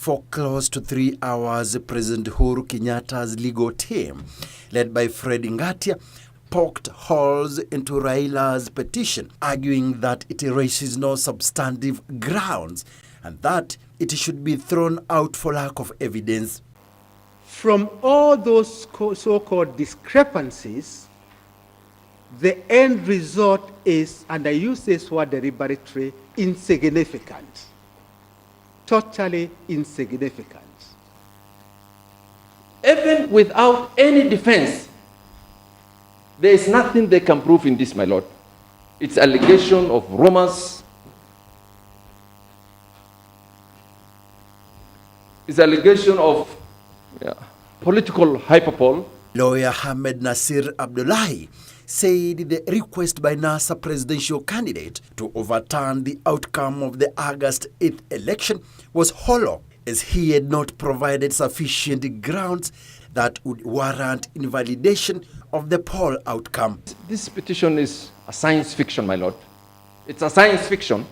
For close to 3 hours, President Uhuru Kenyatta's legal team, led by Fred Ngatia, poked holes into Raila's petition, arguing that it raises no substantive grounds and that it should be thrown out for lack of evidence. From all those so-called discrepancies, the end result is, and I use this word deliberately, insignificant. Totally insignificant. Even without any defense, there is nothing they can prove in this, my lord. It's allegation of romance. It's allegation of political hyperbole. Lawyer Ahmed Nasir Abdullahi said the request by NASA presidential candidate to overturn the outcome of the August 8th election was hollow, as he had not provided sufficient grounds that would warrant invalidation of the poll outcome. This petition is a science fiction, my lord. It's a science fiction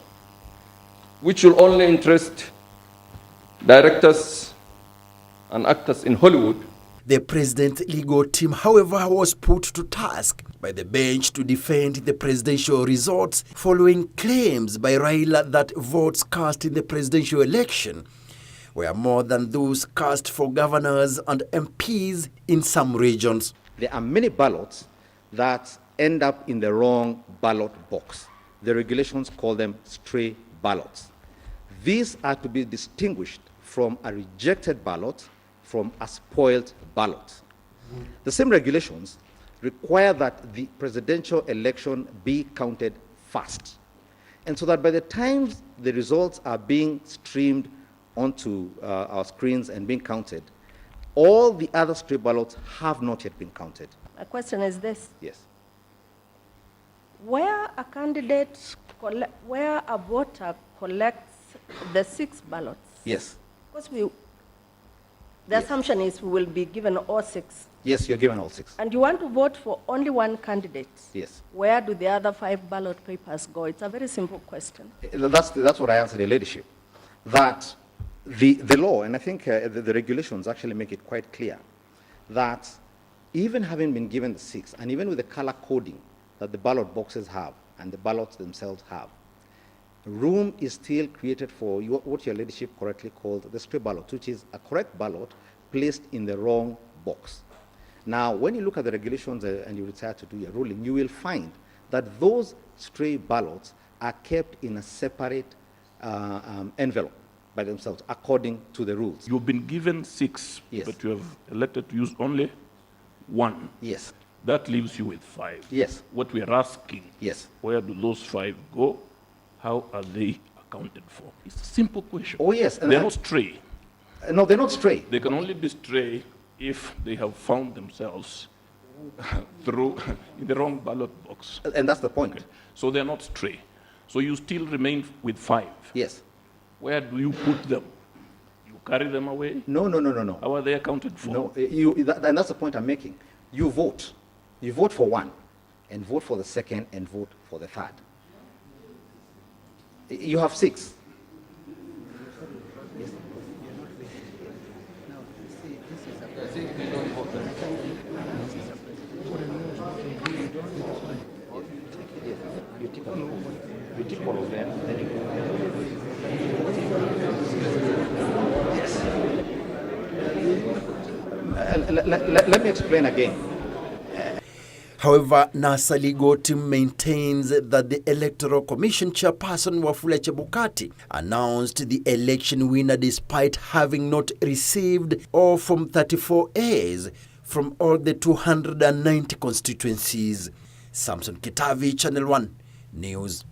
which will only interest directors and actors in Hollywood. The president's legal team, however, was put to task by the bench to defend the presidential results following claims by Raila that votes cast in the presidential election were more than those cast for governors and MPs in some regions. There are many ballots that end up in the wrong ballot box. The regulations call them stray ballots. These are to be distinguished from a rejected ballot from a spoiled ballot. The same regulations require that the presidential election be counted fast. And so that by the time the results are being streamed onto our screens and being counted, all the other stray ballots have not yet been counted. My question is this. Yes. Where a voter collects the 6 ballots. Yes. Because the assumption is we will be given all 6. Yes, you're given all 6. And you want to vote for only one candidate. Yes. Where do the other 5 ballot papers go? It's a very simple question. That's what I answered in leadership. That the law, and I think the regulations actually make it quite clear, that even having been given the 6, and even with the color coding that the ballot boxes have and the ballots themselves have, room is still created for what your leadership correctly called the stray ballot, which is a correct ballot placed in the wrong box. Now, when you look at the regulations and you decide to do your ruling, you will find that those stray ballots are kept in a separate envelope by themselves, according to the rules. You've been given 6, yes, but you have elected to use only 1. Yes. That leaves you with 5. Yes. What we are asking, yes, where do those 5 go? How are they accounted for? It's a simple question. Oh, yes. They're not stray. No, they're not stray. They can only be stray if they have found themselves through in the wrong ballot box. And that's the point. Okay. So they're not stray. So you still remain with 5. Yes. Where do you put them? You carry them away? No. How are they accounted for? No, and that's the point I'm making. You vote. You vote for 1, and vote for the 2nd, and vote for the 3rd. You have 6. Yes. You take all of them, then you go. Yes. Let me explain again. However, NASA legal team maintains that the Electoral Commission chairperson Wafula Chebukati announced the election winner despite having not received all from 34 A's from all the 290 constituencies. Samson Kitavi, Channel 1 News.